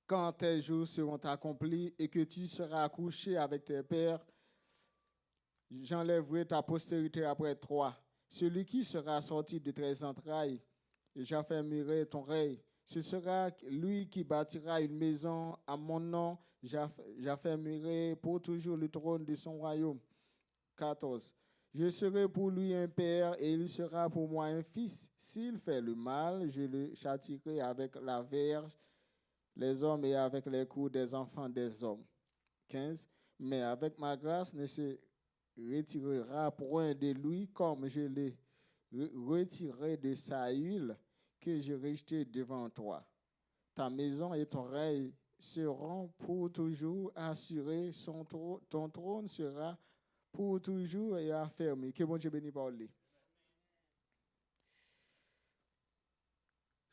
quand tes jours seront accomplis et que tu seras couché avec tes pères, j'enlèverai ta postérité après toi. Celui qui sera sorti de tes entrailles, et j'affermirai ton règne. Ce sera lui qui bâtira une maison à mon nom. J'affermirai pour toujours le trône de son royaume. 14. Je serai pour lui un père et il sera pour moi un fils. S'il fait le mal, je le châtierai avec la verge les hommes et avec les coups des enfants des hommes. 15. Mais avec ma grâce ne se retirera point de lui comme je l'ai retiré de sa huile que j'ai rejetée devant toi. Ta maison et ton règne seront pour toujours assurés, ton trône sera pour toujours et affermi. Que bon Dieu bénisse parler.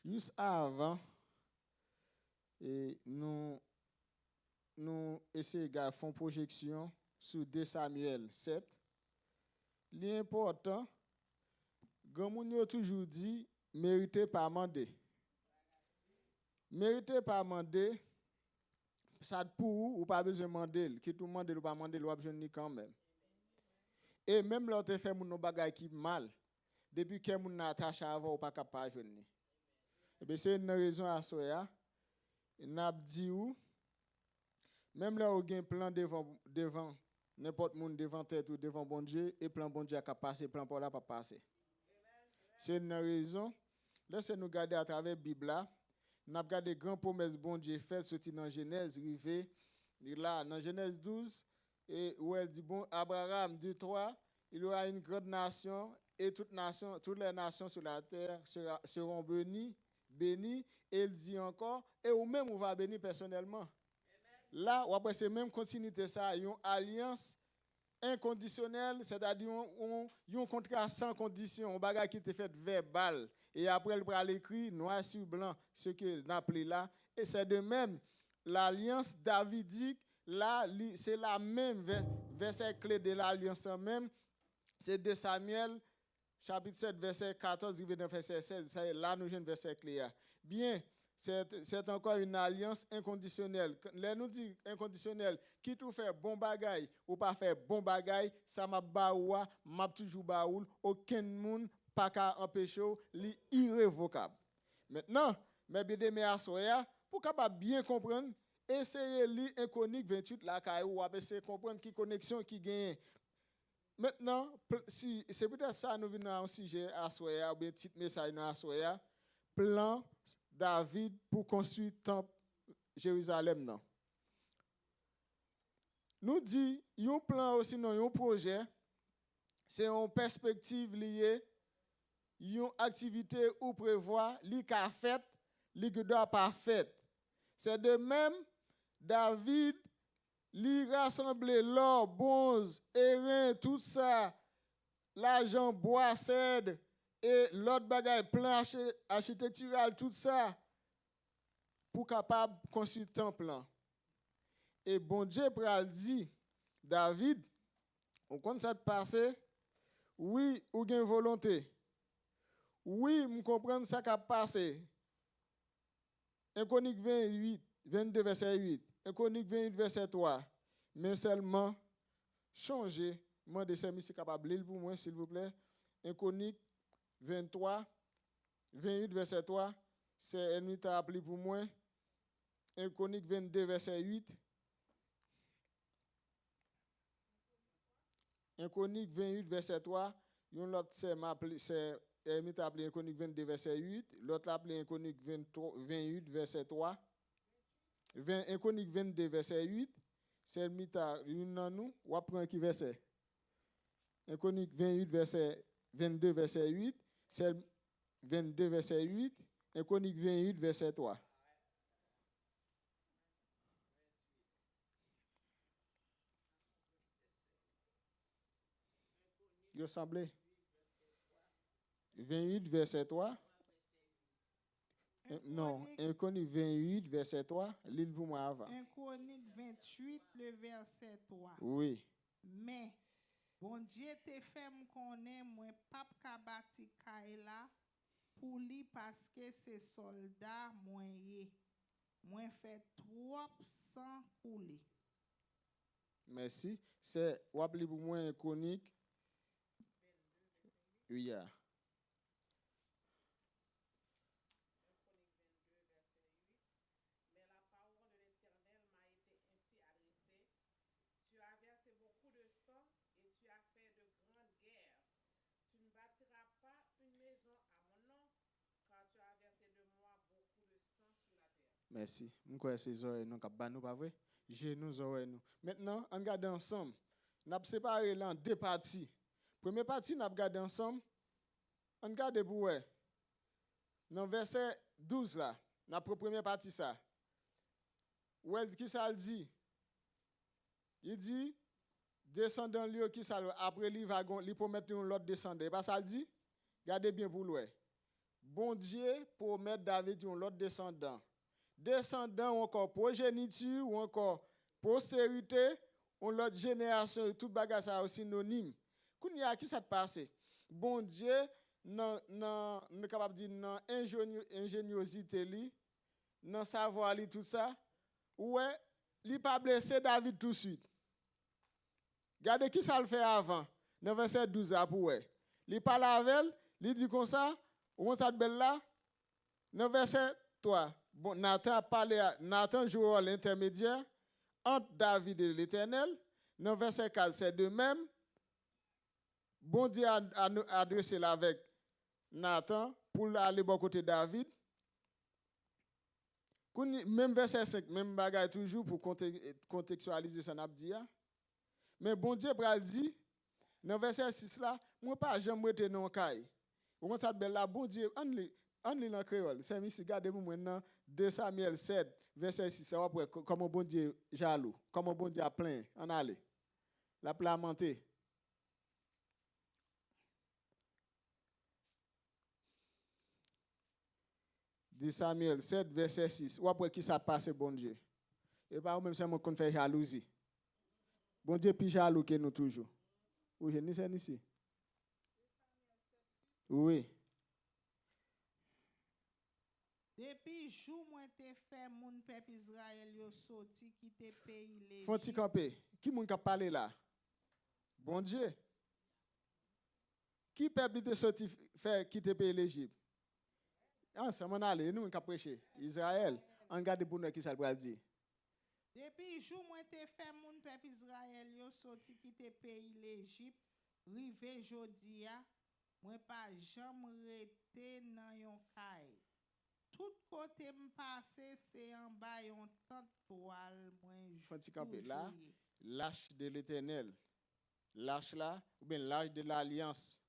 Juste avant, et nous essayons de faire une projection sur 2 Samuel 7. L'important, comme a toujours dit, mériter pas demander. Mériter pas demander, ça pour ou pas besoin de demander. Qui tout demande ou pas demander, ou pas besoin quand même. Et même l'autre fait mon bagay qui mal, depuis que mon attaché avant ou pas capable de joindre. Et bien c'est une raison à ça. N'a dit ou même là où un plan devant n'importe monde devant tête ou devant bon Dieu et plan bon Dieu a passer, plan pour là pas passer. C'est une raison. Laissez nous garder à travers la Bible là. N'a regardé grand promesse bon Dieu fait sorti dans Genèse rivé là dans Genèse 12 et où elle dit bon Abraham dit toi il y aura une grande nation et toutes les nations sur la terre seront bénies et il dit encore et ou même on va bénir personnellement. Là, après c'est même continuité ça, une alliance inconditionnelle, c'est-à-dire un contrat sans condition, un bagage qui était fait verbal et après il va l'écrit noir sur blanc ce que appelé là et c'est de même l'alliance davidique là c'est la même verset clé de l'alliance même, c'est 2 Samuel chapitre 7 verset 14 verset 16, là nous avons verset clé. Bien, c'est encore une alliance inconditionnelle. Là nous dit inconditionnel, qui tout fait bon bagaille ou pas fait bon bagaille, ça m'a baoua, m'a toujours baoul, aucun monde pas qu'à empêcher, l'irrévocable. Maintenant, mes bien mes assoya, pour capable bien comprendre, essayez lire Inconique 28 là ou essayer comprendre qui connexion qui gagne. Maintenant, si c'est peut-être ça nous venons à un sujet à soya ou bien petit message à soya, plan David pour construire le temple Jérusalem non. Nous dit un plan aussi non un projet, c'est une perspective liée une activité ou prévoir li ka fait, li doit pas fait. C'est de même David li rassemble l'or, bronze, airain, tout ça, l'argent, bois, cèdre et l'autre bagaille, plan architectural, tout ça, pour capable de construire un temple. Et bon Dieu pral dit, David, on compte ça de passer, oui, ou gen volonté. Oui, je comprends ça qui a passé. Inconique 28, 22, verset 8. Inconique 28, verset 3. Mais seulement, changer. Moi, de service capable de lire pour moi, s'il vous plaît. Inconique 23, 28, verset 3. C'est ennemi t'a appelé pour moi. Inconique 22, verset 8. Inconique 28, verset 3. Yon l'autre, c'est ennemi t'a appelé Inconique 22, verset 8. L'autre l'a appelé Inconique 28, verset 3. Inconique 22, verset 8. C'est ennemi t'a yon nan nous. Ou apprend qui verset? Inconique 28, verset 22, verset 8. C'est 22, verset 8. Inconique 28, verset 3. Il semblait. 28, verset 3. Non, Inconique 28, verset 3. L'île pour moi avant. Inconique 28, le verset 3. Oui. Mais, bon Dieu te fait me connaître, moi, pas ka bâti kaila pour lui parce que c'est soldat moyen. moi fait trop sang couler. Merci. C'est rappelez pour moi chronique. Oui. Yeah. Merci. Je crois que ces oreilles nous cap nous pas vrai. J'ai nous oreilles nous. Maintenant, on regarde ensemble. Nous avons séparé là en deux parties. Première partie, nous avons regardé ensemble. On regarde pour ouais. Dans verset 12 là, notre première partie ça. Ouais, qui ça dit? Il dit descendant lui qui ça après lui va lui promettre un l'autre descendant. Pas ça dit? Regardez bien pour lui. Bon Dieu promet David un l'autre descendant. Descendant ou encore progéniture ou encore postérité ou l'autre génération, tout bagage ça synonyme. Kounya qui ça passe? Bon Dieu non capable dire non ingéniosité li, non savoir li tout ça. Ouais, li pas blessé David tout de suite. Regardez qui ça le fait avant. Dans verset 12 à pour ouais. Li parle avec, li dit comme ça, ou on ça belle là. Dans verset 3, bon, Nathan joue l'intermédiaire entre David et l'Éternel. Dans verset 4, c'est de même. Bon Dieu a adressé là avec Nathan pour aller bon côté David. Même verset 5, même bagaille toujours pour contextualiser ça n'a dit. Mais bon Dieu pral dit dans verset 6 là, moi pas jamais été non caille. On ça belle là bon Dieu en en créole. C'est ici regardez moi maintenant 2 Samuel 7 verset 6 ça va comment bon Dieu jaloux, comment bon Dieu a plein. On allez. La lamenté. Samuel 7, verset 6. Ou après qui ça passe, bon Dieu. Et pas même si on fait jalousie. Bon Dieu, plus jaloux que nous toujours. Oui, ni c'est ici. Oui. Depuis jour moi te fait mon peuple Israël yo sorti quitter pays l'Égypte. Faut-il camper? Qui moun ka parler là? Bon Dieu. Qui peuple te sorti faire quitter pays l'Égypte? Ensemble on aller, nous ka prêcher. Israël, on regarde pour nous qui ça va dire. Depuis jour moi te fait mon peuple Israël yo sorti quitter pays l'Égypte, rive jodia, moi pas jamais rete dans yon caille. Tout côté me passer c'est en bas yon tente toile moi. Faut-il camper là? L'arche de l'Éternel. L'arche là ou bien l'arche de l'alliance.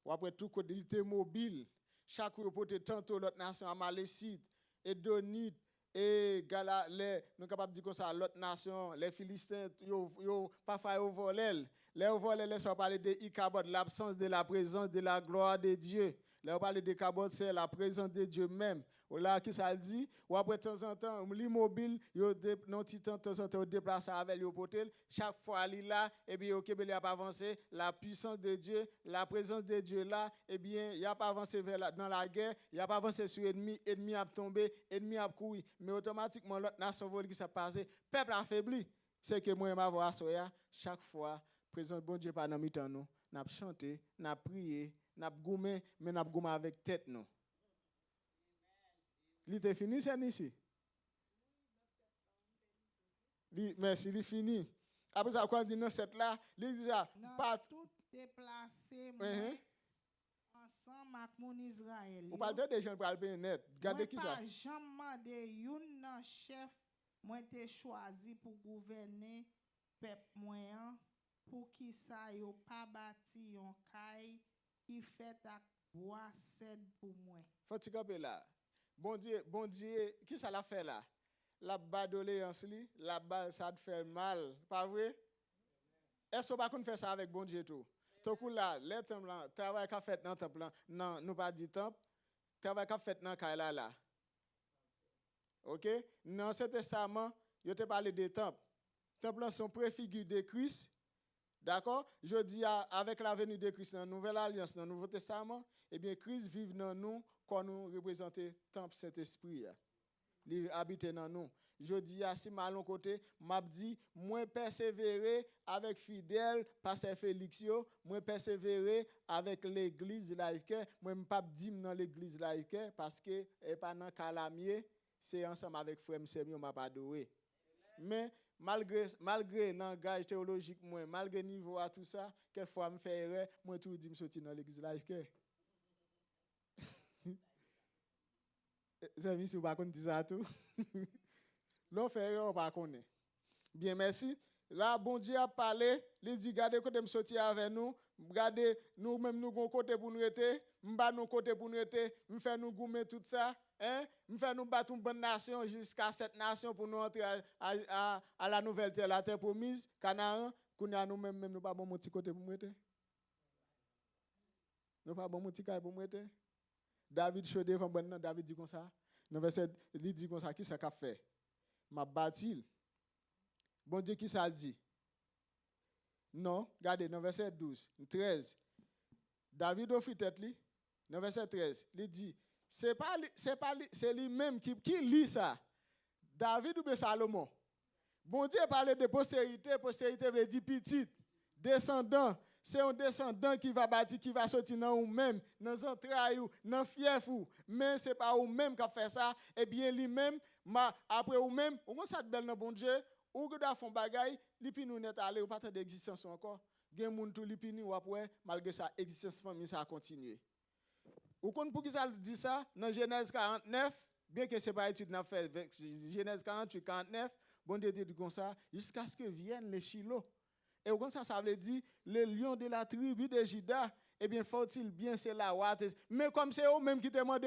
Ou après tout côté il était mobile. Chaque fois pour tantôt l'autre nation amalécite, Édonite et nous capable de dire comme ça l'autre nation, les Philistins yo parfois au volel. Les volel les ça parler de Ichabod, l'absence de la présence de la gloire de Dieu. Là on parle de Ichabod c'est la présence de Dieu même. Là qui ça dit ou après de temps en temps l'immobile yo non petit temps en temps déplacer avec yo potel chaque fois il là et bien OK il a pas avancé la puissance de Dieu la présence de Dieu là et bien il a pas avancé dans la guerre il a pas avancé sur ennemi a tombé ennemi a couru mais automatiquement l'autre nation vol qui s'est passé peuple affaibli c'est que moi m'a voir soya chaque fois présence bon Dieu pas dans mi-temps nous n'a chanté n'a prié n'a goumé mais n'a goumé avec tête nous. Il est fini, c'est ici. Merci, il est fini. Après ça, quand on dit dans cette là, il dit pas tout déplacé ensemble avec mon Israël. Vous parlez de gens pour aller net. Regardez qui ça. Jamais de yon chef moi te choisi pour gouverner peuple moyen pour qui ça yo pas bâti yon caille qui fait à bois cèdre pour moi. Faut-il camper là. Bon Dieu, qui ça l'a fait là? La badoléance li, la balle ça te fait mal, pas vrai? Est-ce qu'on va faire ça avec bon Dieu tout? Tout coup là, les temples là, travail qu'a fait dans temple là, non, nous pas dit temple, travail qu'a fait dans Kaila là. OK? Dans ce testament, je te parle des temples. Les temples sont préfigures de Christ. D'accord? Je dis avec la venue de Christ dans la Nouvelle Alliance, dans le Nouveau Testament, eh bien Christ vive dans nous quand nous représentons le temple Saint-Esprit. li habite dans nous. Je dis à si malon côté, m'a dit moi persévérer avec fidèle pasteur Félix yo, moi persévérer avec l'église Life Care, moi pas dit dans l'église Life Care parce que et pas dans calamier, c'est ensemble avec frère Semio m'a pas adoré. Mais malgré langage théologique moi, malgré niveau à tout ça, quelquefois me fait erreur, moi tout dit me sortir dans l'église Life Care. C'est si vous pas connaître ça tout. L'on fait erreur pas connaître. Bien merci. Là bon Dieu a parlé, il dit regardez côté me sortir avec nous, regardez nous même nous gon côté pour nous être, m'ba nous côté pour nous être, me faire nous goumer tout ça, hein, me faire nous battre une bonne nation jusqu'à cette nation pour nous entrer à la nouvelle terre, la terre promise, Canaan, qu'on nous même nous pas bon petit côté pour nous être. Nous pas bon petit côté pour nous être. David Chodé van bon David dit comme ça. Dans verset il dit comme ça qui ça qu'a fait? M'a bâti. Bon Dieu qui ça dit? Non, regardez dans verset 12, 13. David offrit tête li. Dans verset 13, il dit c'est lui-même qui lit ça. David ou bien Salomon. Bon Dieu parle de postérité, postérité veut dire petite, descendant. C'est un descendant qui va bâtir, qui va sortir dans vous-même, dans les entrailles, dans le fief. Mais ce n'est pas vous-même qui a fait ça. Eh bien, lui-même, après vous-même, vous ça de belle dans bon Dieu, ou que doit faire bagaille, lipi nous net aller, ou pas d'existence encore. Gen moun tout lipi ni ou après, malgré ça, existence famille, ça a continué. Ou kon pour qui ça dit ça, dans Genèse 49, bien que ce n'est pas étude n'a fait, Genèse 48, 49, bon Dieu dit comme ça, jusqu'à ce que viennent les Shiloh. Et comme ça veut dire, le lion de la tribu de Juda, eh bien, faut-il bien c'est la roi. Mais comme c'est eux même qui te demandent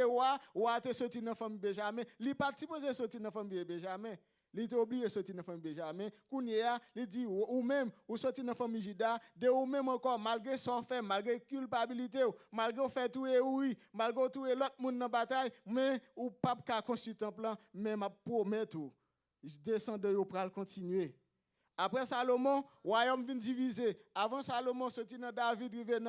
roi te sorti dans la famille Benjamin, il n'est pas supposé sortir dans la famille Benjamin. Il était obligé de sortir dans la famille Benjamin. Kounia, il dit, ou même, ou sortir dans la famille Juda, de ou même encore, malgré son fait, malgré culpabilité, malgré fait tout et oui, malgré tout et l'autre monde dans la bataille, mais ou pas qu'à construire un plan, mais ma promets tout. Je descends de pour le continuer. Après Salomon, le royaume vient diviser. Avant Salomon, c'était dans David, rivé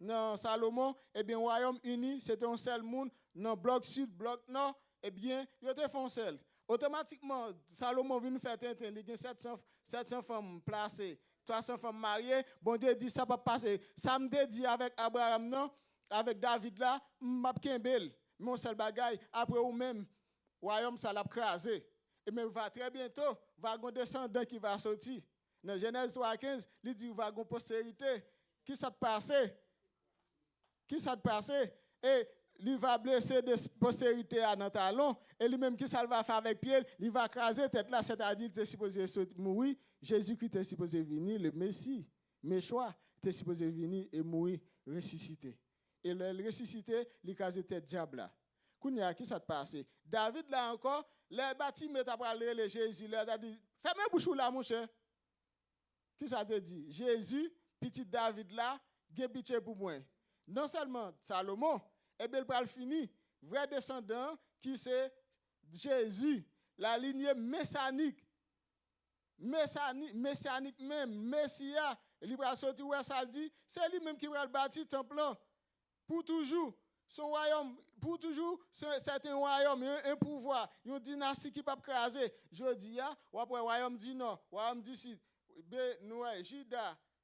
dans Salomon, eh bien, le royaume uni, c'était un seul monde, dans bloc sud, bloc nord, eh bien, il était fait un seul. Automatiquement, Salomon vient faire Tintin, il y a 700 femmes placées, 300 femmes mariées. Bon Dieu dit, ça va passer. Ça me dit avec Abraham, non, avec David là, m'a kembel, mon seul bagaille, après ou même, le royaume, ça l'a crasé. Et même va très bientôt, va un descendant qui va sortir. Dans Genèse 3:15, il dit va une postérité. Qui ça te passe? Qui ça te passe? Et il va blesser de postérité à notre talon. Et lui-même, qui ça va faire avec pied? Il va craser tête là, c'est-à-dire qu'il est supposé mourir. Jésus-Christ est supposé venir, le Messie, Méchois, est supposé venir et mourir, ressusciter. Et le ressusciter, il crase tête diable là. Qui ça te passe? David là encore, les bâtiments après le Jésus, il a dit, fermez bouche là mon cher. Qui ça te dit? Jésus, petit David là, gen pitié pour moi. Non seulement Salomon, et bien il fini, vrai descendant qui c'est Jésus, la lignée messianique même, Messia, il va sortir où ça dit, c'est lui même qui va bâtir temple pour toujours. Son royaume, pour toujours, c'est un royaume, un pouvoir, une dynastie qui ne peut pas craser. Je dis, ou après, le royaume dit non, le royaume dit si, nous,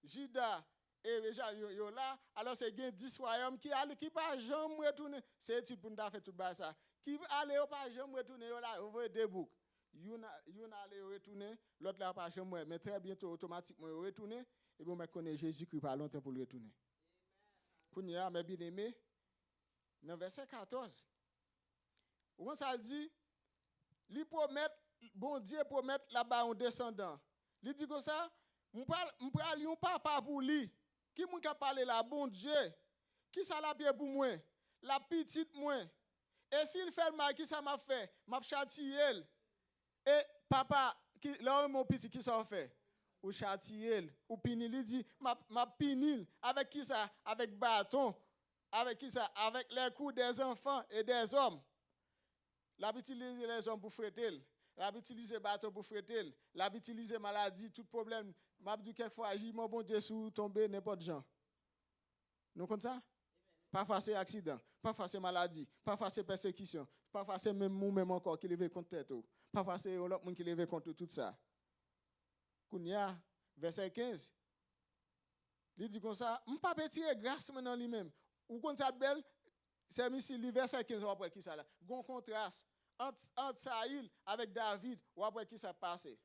Juda, et là, alors c'est 10 royaumes qui ne pas jamais retourner. C'est étude pour nous faire tout ça. Qui allait pas jamais retourner, là, on voit des boucs. Yon allait retourner, l'autre là pas jamais, mais très bientôt, automatiquement, retourner, et bien, on connaît Jésus-Christ pas longtemps pour le retourner. Kounia, mes bien-aimés, dans verset 14, on ça dit, il promet, bon Dieu promet là-bas un descendant. Il dit comme ça, on parle un papa pour lui. Qui m'a parlé là, bon Dieu? Qui ça l'a bien pour moi? La petite moi. Et s'il fait le mal, qui ça m'a fait? M'a châtié elle. Et papa, là mon petit, qui ça fait? Ou châtié elle. Ou pinil, il dit, m'a pinil. Avec qui ça? Avec bâton. Avec qui ça? Avec les coups des enfants et des hommes. La utiliser les hommes pour fréter. La utiliser bâton pour fréter. La utiliser maladie, tout problème. M'a dit quelquefois, agis mon bon Dieu sous tomber n'importe gens. Nous comme ça? Pas face accident, pas face maladie, pas face persécution, pas face même ou même encore qui lève contre tête, pas face l'autre monde qui lève contre tout ça. Kounya, verset 15. Il dit comme ça, m'pas petit grâce maintenant lui-même. Ou quand ça belle, c'est ici le verset 15 après qui ça là. Gon contraste entre Saïl avec David ou après qui ça passé.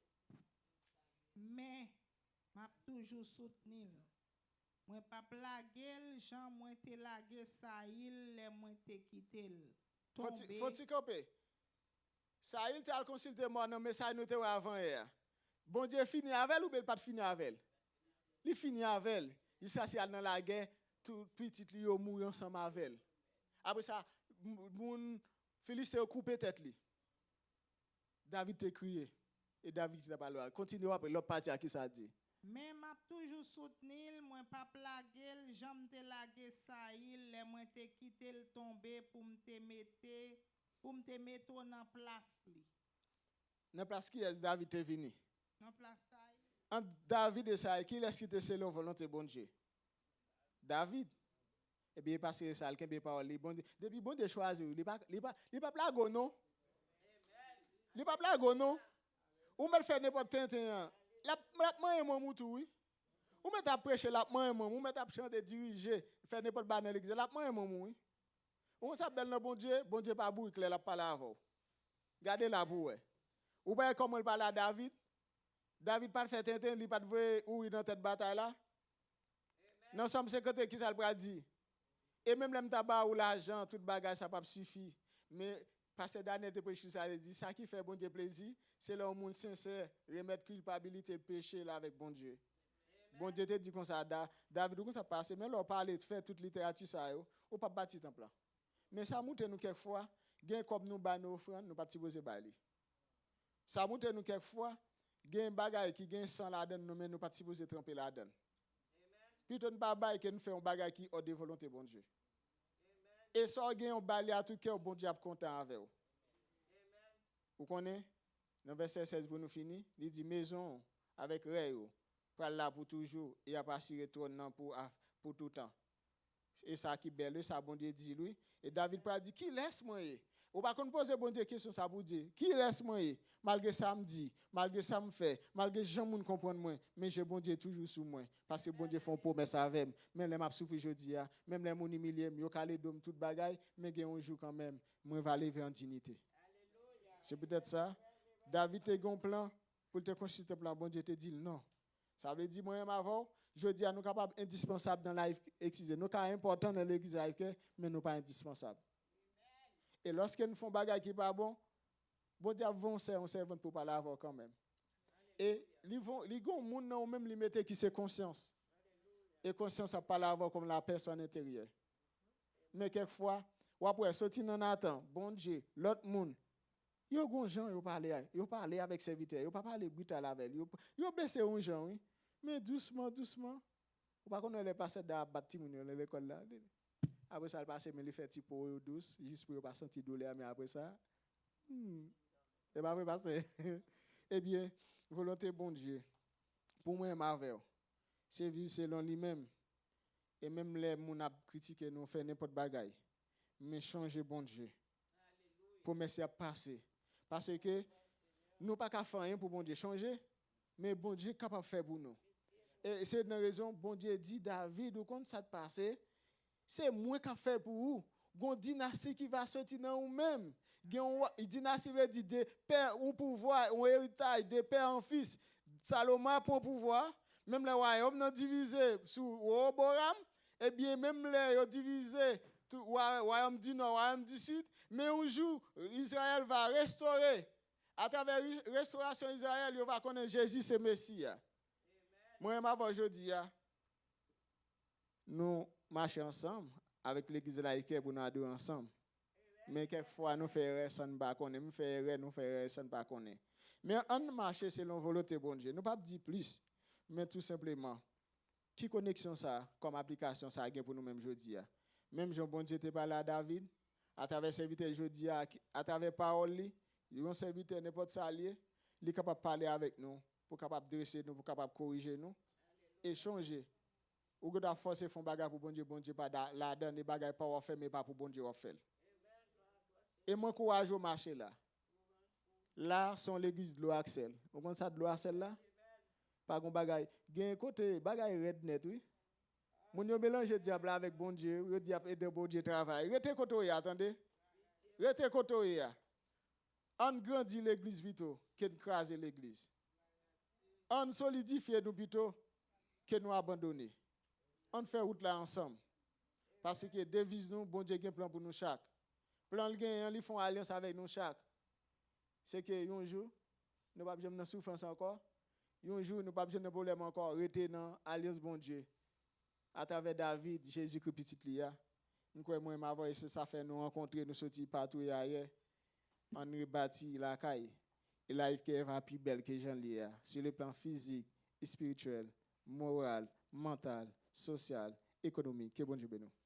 Mais m'a toujours soutenu. Moi pas plaguer, Jean moi te lagué Saïl, les moi te quitté. Faut-il camper? Saïl t'a consulté moi non mais ça nous te avant hier. Bon Dieu fini avec ou pas fini avec? Il finit avec elle. Il s'assit dans la guerre, tout petit lui mourir ensemble avec elle. Après ça, mon Philiste a coupé tête lui. David t'a crié et David n'a pas le droit. Continue après l'autre partie à qui ça dit. Mais m'a toujours soutenu, moi pas plaguer, j'aime te laguer Saïl, les moi te quitté le tomber pour me mettre en place li. Dans place qui est David est venu? En place Saïl. Entre David et Saïl, qui est-ce qui était selon volonté bon Dieu? David. Et bien parce que ça quelqu'un parole depuis bon Dieu choisir, il pas plago non. Il pas plago non. Ou me faire n'importe tintin. La moi mon moutou oui. Ou me t'a prêcher la moi ou me t'a chanter diriger, faire n'importe banner l'église la moi mon oui. On s'appelle dans bon Dieu pas bouille clair la parole avant. Gardez la pour ou bien comment il parle à David. David pas fait tintin, il pas de ou dans cette bataille là. Dans Somme 50 qui ça le dit. Et même le tabac ou l'argent, tout bagage ça pas suffit. Mais pasteur Daniel te prêche ça dit ça qui fait bon Dieu plaisir, c'est le monde sincère remettre culpabilité péché là avec bon Dieu. Bon Dieu te dit comme ça David comment ça passe mais leur parler faire toute littérature ça yo, ou pas bâtir temple là. Mais ça monte nous quelquefois, gain comme nous ba nos offrandes, nous pas supposé bailler. Ça monte nous quelquefois, gain bagage qui gain sang là-dedans nous mais nous pas supposé tremper là-dedans. Plutôt ne pas bailler que nous faisons un bagage qui est de volonté bon Dieu. Et ça gain on bailler à tout cœur bon Dieu a content avec vous. Vous connaissez dans verset 16 pour nous finir, il dit maison avec rêve pour là pour toujours et a pas assurer trône pour tout temps. Et ça qui belle ça bon Dieu dit lui et David pas dit qui laisse moi. Ou pas qu'on pose bon Dieu question ça pour dire qui laisse moi malgré ça me dit malgré ça me fait malgré gens moun comprendre moi mais j'ai bon Dieu toujours sous moi parce que bon Dieu font promesse avec même les m'a souffrir jodi a même les moun humilié yo calé dom toute bagaille mais gen un jour quand même moi va lever en dignité. C'est peut-être ça. David te gon plan pour te constituer plan bon Dieu te dit non. Ça veut dire moi avant je dis à nous capable indispensable dans la vie excusez nous cas important dans l'église mais nous pas indispensable. Et lorsque nous faisons des bagages qui pas bon Dieu vont un servant pour parler avant quand même. Et les gens moun même li mette qui c'est conscience. Et conscience a parler avant comme la personne intérieure. Mais quelquefois ou après sortir dans Nathan, bon Dieu, l'autre monde yo gon gens yo parler avec serviteur, yo pas parler brutal avec yo baisser un gens oui, mais doucement. Ou pas qu'on les passer dans bâti moun dans l'école là. Après ça, il passe, mais il fait petit peu douce, juste pour ne pas sentir douleur, mais après ça, c'est pas vrai passer. Eh bien, volonté bon Dieu, pour moi, Marvel, c'est vivre selon lui-même. Et même les gens qui critiquent nous, fait n'importe bagaille. Mais changer bon Dieu. Pour merci à passer. Parce que nous pas qu'à faire rien pour bon Dieu changer, mais bon Dieu est capable de faire pour nous. Et c'est une raison, bon Dieu dit, David, ou quand ça te passe, c'est moi qui fait pour vous. Gon dynastie qui va sortir dans vous-même. Une dynastie veut dire de père un pouvoir, un héritage de père en fils. Salomon prend pouvoir, même les royaumes sont divisés sous Roboram, et bien même les divisés royaume du nord, royaume du sud, mais un jour Israël va restaurer. À travers la restauration d'Israël, il va connaître Jésus c'est Messie. Moi avant aujourd'hui nous marchons ensemble avec l'église laïque pour nous adorer ensemble. Mais quelquefois nous faisons erreur sans pas connaître, nous faisons erreur sans pas connaître. Mais on marche selon volonté bon Dieu. Nous pas dire plus, mais tout simplement qui connexion ça comme application ça gain pour nous même aujourd'hui. Même Jean bon Dieu te parlé à David à travers serviteur aujourd'hui à travers parole il un serviteur n'importe ça lié, il est capable de parler avec nous pour capable dresser nous pour capable corriger nous et changer. ou que tu forcé font bagarre pour bon Dieu pas la donne des bagarre pas faire mais pas pour bon Dieu faire. Et moi courage au marché là. Là sont l'église de l'Oaxel. Vous connaissez ça de l'Oaxel là? Pas gon bagaille. Gen côté bagaille red net oui. Moun yo mélange diable avec bon Dieu, yo diable aider bon Dieu travail. Rete côté attendez. Rete côté ya. On grandit l'église plutôt que de craser l'église. On solidifie nous plutôt que nous abandonner. On fait route là ensemble. Parce que devise nous, bon Dieu a un plan pour nous chaque. Plan le gain, ils font alliance avec nous chaque. C'est que un jour, nous pas besoin de souffrance encore. Un jour, nous pas besoin de problème encore. Rester dans alliance bon Dieu. À travers David, Jésus-Christ petit lia. Nous croyons moi avoir ça fait nous rencontrer, nous sortir partout et ailleurs. On rebâtit la caille. Et la vie qui est plus belle que Jean Lia. Sur le plan physique, spirituel, moral, mental, social, économique. Que bon Dieu bénisse.